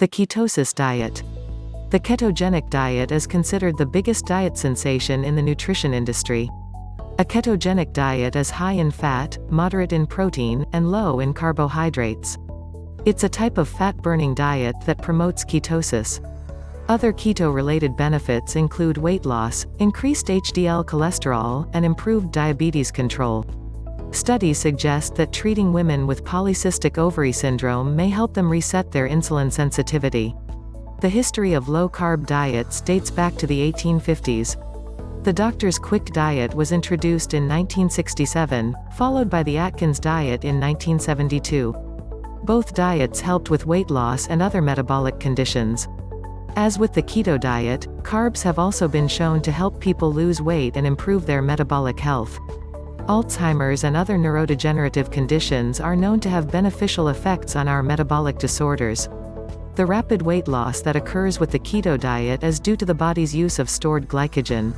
The ketosis diet. The ketogenic diet is considered the biggest diet sensation in the nutrition industry. A ketogenic diet is high in fat, moderate in protein, and low in carbohydrates. It's a type of fat-burning diet that promotes ketosis. Other keto-related benefits include weight loss, increased HDL cholesterol, and improved diabetes control. Studies suggest that treating women with polycystic ovary syndrome may help them reset their insulin sensitivity. The history of low-carb diets dates back to the 1850s. The doctor's quick diet was introduced in 1967, followed by the Atkins diet in 1972. Both diets helped with weight loss and other metabolic conditions. As with the keto diet, carbs have also been shown to help people lose weight and improve their metabolic health. Alzheimer's and other neurodegenerative conditions are known to have beneficial effects on our metabolic disorders. The rapid weight loss that occurs with the keto diet is due to the body's use of stored glycogen.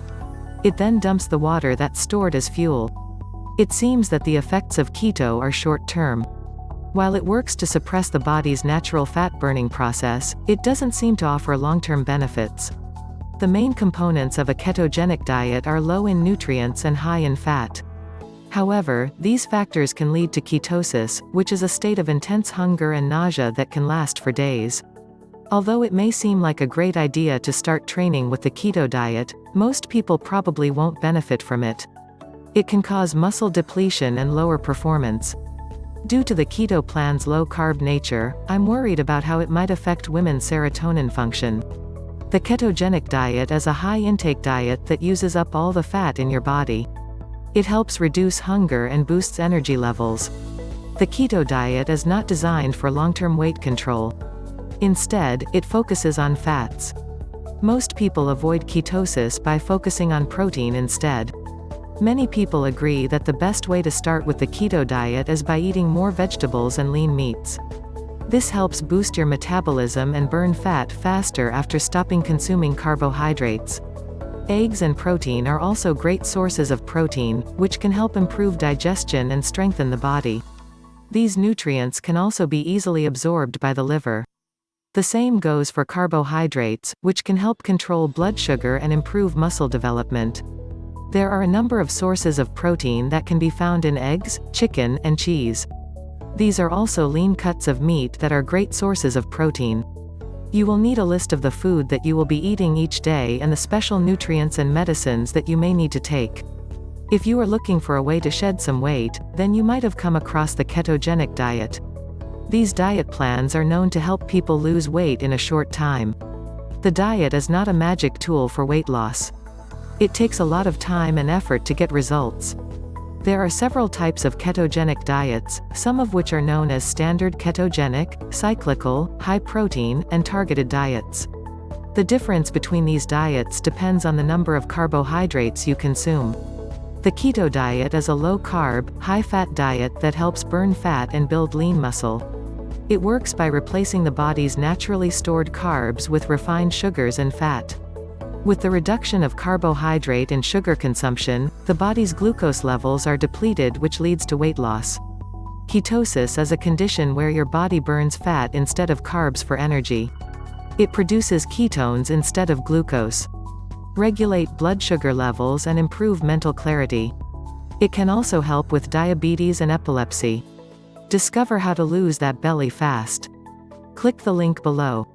It then dumps the water that's stored as fuel. It seems that the effects of keto are short-term. While it works to suppress the body's natural fat-burning process, it doesn't seem to offer long-term benefits. The main components of a ketogenic diet are low in nutrients and high in fat. However, these factors can lead to ketosis, which is a state of intense hunger and nausea that can last for days. Although it may seem like a great idea to start training with the keto diet, most people probably won't benefit from it. It can cause muscle depletion and lower performance. Due to the keto plan's low-carb nature, I'm worried about how it might affect women's serotonin function. The ketogenic diet is a high-intake diet that uses up all the fat in your body. It helps reduce hunger and boosts energy levels. The keto diet is not designed for long-term weight control. Instead, it focuses on fats. Most people avoid ketosis by focusing on protein instead. Many people agree that the best way to start with the keto diet is by eating more vegetables and lean meats. This helps boost your metabolism and burn fat faster after stopping consuming carbohydrates. Eggs and protein are also great sources of protein, which can help improve digestion and strengthen the body. These nutrients can also be easily absorbed by the liver. The same goes for carbohydrates, which can help control blood sugar and improve muscle development. There are a number of sources of protein that can be found in eggs, chicken, and cheese. These are also lean cuts of meat that are great sources of protein. You will need a list of the food that you will be eating each day and the special nutrients and medicines that you may need to take. If you are looking for a way to shed some weight, then you might have come across the ketogenic diet. These diet plans are known to help people lose weight in a short time. The diet is not a magic tool for weight loss. It takes a lot of time and effort to get results. There are several types of ketogenic diets, some of which are known as standard ketogenic, cyclical, high-protein, and targeted diets. The difference between these diets depends on the number of carbohydrates you consume. The keto diet is a low-carb, high-fat diet that helps burn fat and build lean muscle. It works by replacing the body's naturally stored carbs with refined sugars and fat. With the reduction of carbohydrate and sugar consumption, the body's glucose levels are depleted, which leads to weight loss. Ketosis is a condition where your body burns fat instead of carbs for energy. It produces ketones instead of glucose. Regulate blood sugar levels and improve mental clarity. It can also help with diabetes and epilepsy. Discover how to lose that belly fast. Click the link below.